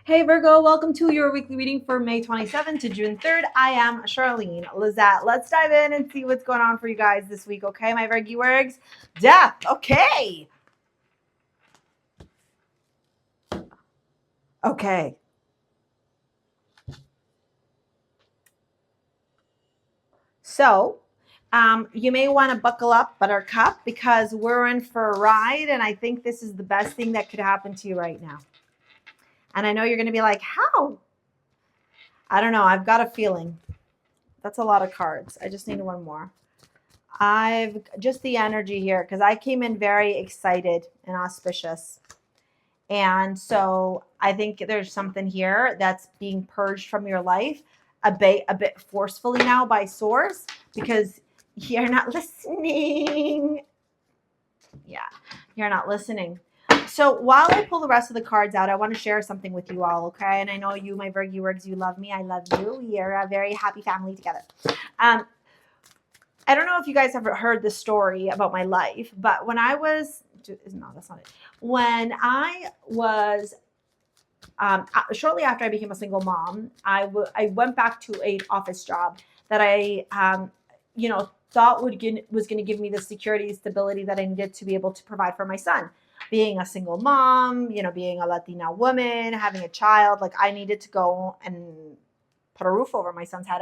Hey Virgo, welcome to your weekly reading for May 27th to June 3rd. I am Charlene. Lizette, let's dive in and see what's going on for you guys this week, okay? My Virgo worgs. Death, okay. Okay. So, you may want to buckle up, Buttercup, because we're in for a ride, and I think this is the best thing that could happen to you right now. And I know you're going to be like, how? I don't know. I've got a feeling. That's a lot of cards. I just need one more. I've just the energy here because I came in very excited and auspicious. And so I think there's something here that's being purged from your life a bit forcefully now by source because you're not listening. Yeah, you're not listening. So while I pull the rest of the cards out, I want to share something with you all, okay? And I know you, my Virgo works, you love me. I love you. We are a very happy family together. I don't know if you guys have heard the story about my life, but when I was, no, that's not it. When I was, shortly after I became a single mom, I went back to an office job that I, thought was going to give me the security, stability that I needed to be able to provide for my son. Being a single mom, being a Latina woman, having a child, like I needed to go and put a roof over my son's head.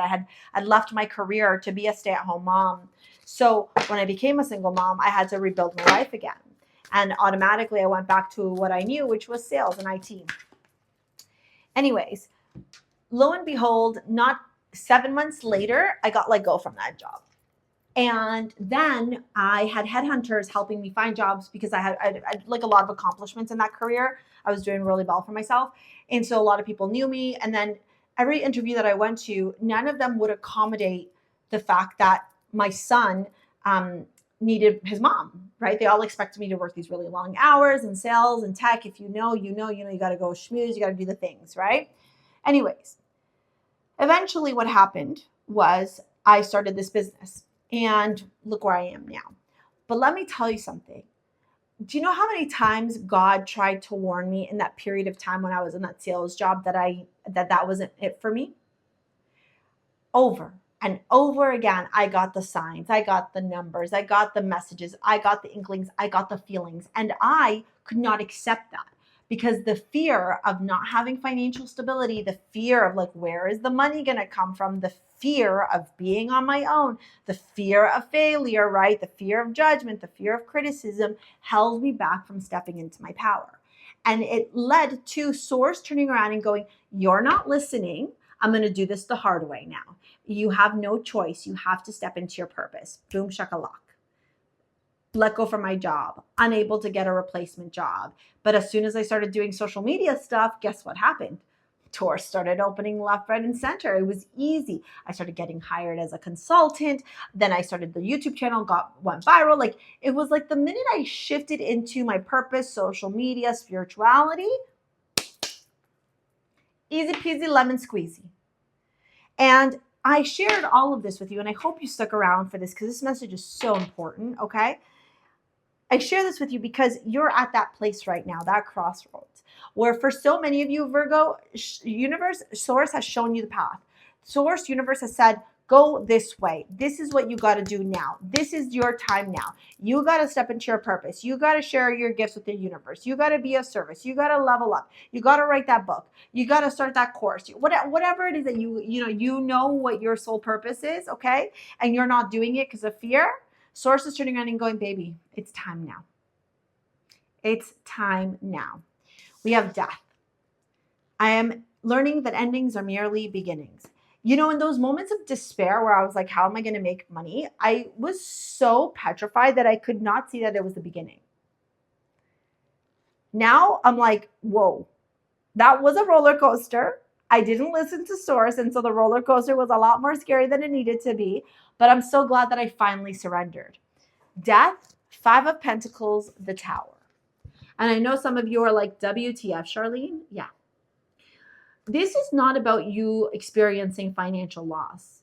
I'd left my career to be a stay-at-home mom. So when I became a single mom, I had to rebuild my life again. And automatically I went back to what I knew, which was sales and IT. Anyways, lo and behold, not 7 months later, I got let go from that job. And then I had headhunters helping me find jobs because I had like a lot of accomplishments in that career. I was doing really well for myself. And so a lot of people knew me. And then every interview that I went to, none of them would accommodate the fact that my son needed his mom, right? They all expected me to work these really long hours in sales and tech. If you know, you got to go schmooze, you got to do the things, right? Anyways, eventually what happened was I started this business and look where I am now. But let me tell you something. Do you know how many times God tried to warn me in that period of time when I was in that sales job that wasn't it for me? Over and over again, I got the signs, I got the numbers, I got the messages, I got the inklings, I got the feelings, and I could not accept that because the fear of not having financial stability, the fear of like, where is the money going to come from? The fear of being on my own, the fear of failure, right? The fear of judgment, the fear of criticism held me back from stepping into my power. And it led to source turning around and going, you're not listening. I'm going to do this the hard way now. You have no choice. You have to step into your purpose. Boom, shakalak. Let go from my job. Unable to get a replacement job. But as soon as I started doing social media stuff, guess what happened? Doors started opening left, right, and center. It was easy. I started getting hired as a consultant. Then I started the YouTube channel, went viral. Like it was like the minute I shifted into my purpose, social media, spirituality, easy peasy lemon squeezy. And I shared all of this with you, and I hope you stuck around for this because this message is so important, okay? I share this with you because you're at that place right now, that crossroads, where for so many of you, Virgo, Source has shown you the path. Source, universe has said, go this way. This is what you got to do now. This is your time now. You got to step into your purpose. You got to share your gifts with the universe. You got to be of service. You got to level up. You got to write that book. You got to start that course. Whatever it is that you know what your soul purpose is, okay? And you're not doing it because of fear. Source is turning around and going, baby, it's time now. It's time now. We have death. I am learning that endings are merely beginnings. In those moments of despair where I was like, how am I going to make money? I was so petrified that I could not see that it was the beginning. Now I'm like, whoa, that was a roller coaster. I didn't listen to Source, and so the roller coaster was a lot more scary than it needed to be. But I'm so glad that I finally surrendered. Death, 5 of Pentacles, the Tower. And I know some of you are like, WTF, Charlene? Yeah. This is not about you experiencing financial loss.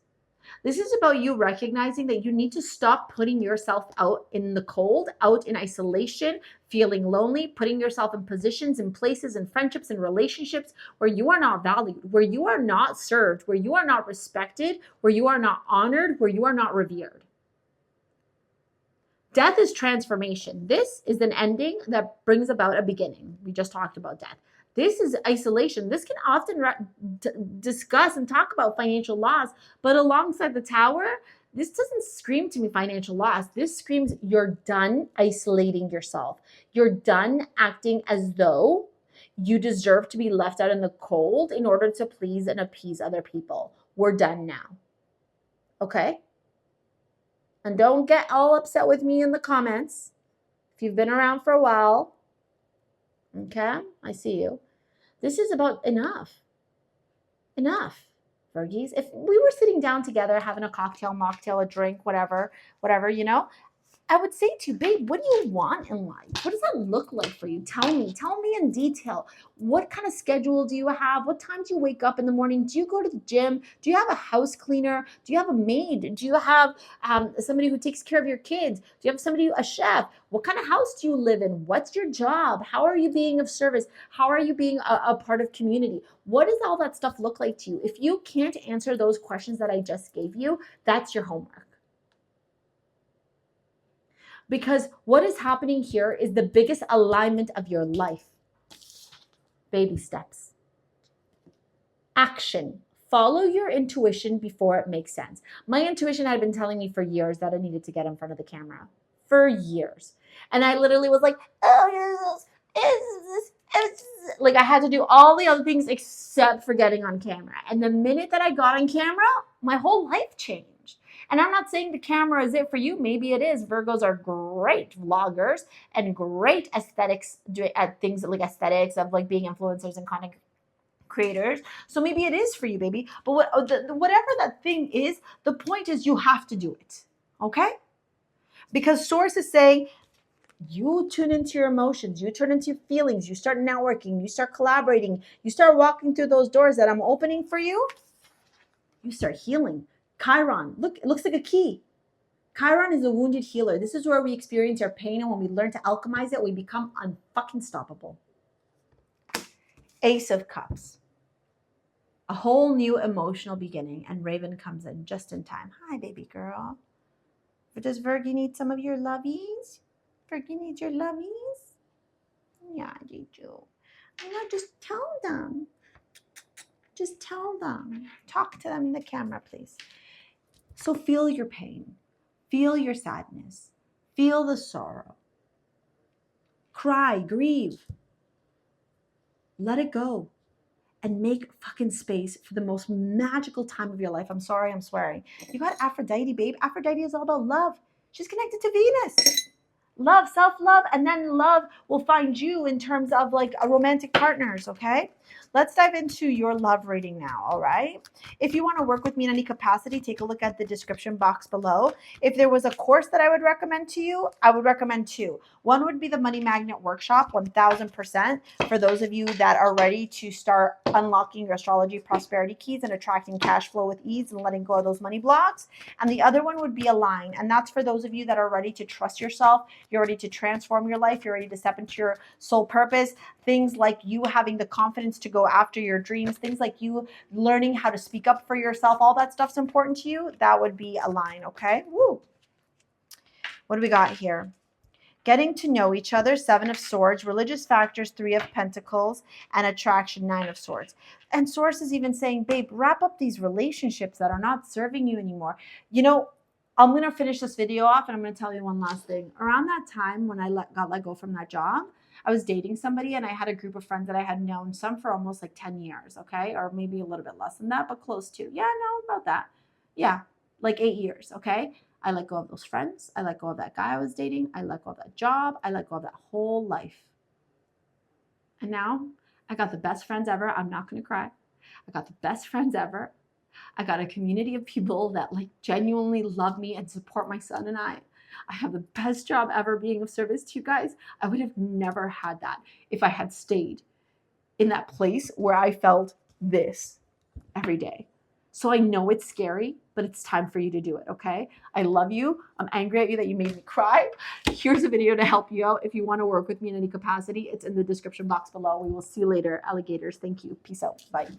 This is about you recognizing that you need to stop putting yourself out in the cold, out in isolation, feeling lonely, putting yourself in positions and places and friendships and relationships where you are not valued, where you are not served, where you are not respected, where you are not honored, where you are not revered. Death is transformation. This is an ending that brings about a beginning. We just talked about death. This is isolation. This can often discuss and talk about financial loss, but alongside the Tower, this doesn't scream to me financial loss. This screams you're done isolating yourself. You're done acting as though you deserve to be left out in the cold in order to please and appease other people. We're done now. Okay? And don't get all upset with me in the comments. If you've been around for a while, okay, I see you. This is about enough. Enough, Virgies. If we were sitting down together, having a cocktail, mocktail, a drink, whatever, you know, I would say to you, babe, what do you want in life? What does that look like for you? Tell me in detail. What kind of schedule do you have? What time do you wake up in the morning? Do you go to the gym? Do you have a house cleaner? Do you have a maid? Do you have somebody who takes care of your kids? Do you have somebody, a chef? What kind of house do you live in? What's your job? How are you being of service? How are you being a part of community? What does all that stuff look like to you? If you can't answer those questions that I just gave you, that's your homework. Because what is happening here is the biggest alignment of your life. Baby steps. Action. Follow your intuition before it makes sense. My intuition had been telling me for years that I needed to get in front of the camera. For years. And I literally was like, oh, like I had to do all the other things except for getting on camera. And the minute that I got on camera, my whole life changed. And I'm not saying the camera is it for you. Maybe it is. Virgos are great vloggers and great aesthetics at things like aesthetics of like being influencers and content creators. So maybe it is for you, baby. But whatever that thing is, the point is you have to do it. Okay? Because Source is saying, you tune into your emotions, you turn into your feelings, you start networking, you start collaborating, you start walking through those doors that I'm opening for you, you start healing. Chiron, look, it looks like a key. Chiron is a wounded healer. This is where we experience our pain, and when we learn to alchemize it, we become unfucking stoppable. Ace of Cups. A whole new emotional beginning, and Raven comes in just in time. Hi, baby girl. But does Virgie need some of your lovies? Virgie needs your lovies? Yeah, they do. Just tell them. Just tell them. Talk to them in the camera, please. So feel your pain. Feel your sadness. Feel the sorrow. Cry, grieve. Let it go. And make fucking space for the most magical time of your life. I'm sorry, I'm swearing. You got Aphrodite, babe. Aphrodite is all about love. She's connected to Venus. Love, self-love, and then love will find you in terms of like a romantic partners, okay? Let's dive into your love reading now, all right? If you want to work with me in any capacity, take a look at the description box below. If there was a course that I would recommend to you, I would recommend two. One would be the Money Magnet Workshop, 1000%, for those of you that are ready to start unlocking your astrology prosperity keys and attracting cash flow with ease and letting go of those money blocks. And the other one would be Align, and that's for those of you that are ready to trust yourself, you're ready to transform your life, you're ready to step into your soul purpose, things like you having the confidence to go after your dreams, things like you learning how to speak up for yourself, all that stuff's important to you, that would be Align, okay? Woo! What do we got here? Getting to know each other, 7 of Swords, religious factors, 3 of Pentacles, and attraction, 9 of Swords. And Source is even saying, babe, wrap up these relationships that are not serving you anymore. You know, I'm going to finish this video off and I'm going to tell you one last thing. Around that time when I got let go from that job, I was dating somebody and I had a group of friends that I had known, some for almost like 10 years, okay? Or maybe a little bit less than that, but close to. Yeah, no, about that. Yeah, like 8 years, okay? I let go of those friends. I let go of that guy I was dating. I let go of that job. I let go of that whole life. And now I got the best friends ever. I'm not going to cry. I got the best friends ever. I got a community of people that like genuinely love me and support my son and I. I have the best job ever being of service to you guys. I would have never had that if I had stayed in that place where I felt this every day. So I know it's scary, but it's time for you to do it, okay? I love you. I'm angry at you that you made me cry. Here's a video to help you out. If you want to work with me in any capacity, it's in the description box below. We will see you later, alligators. Thank you. Peace out. Bye.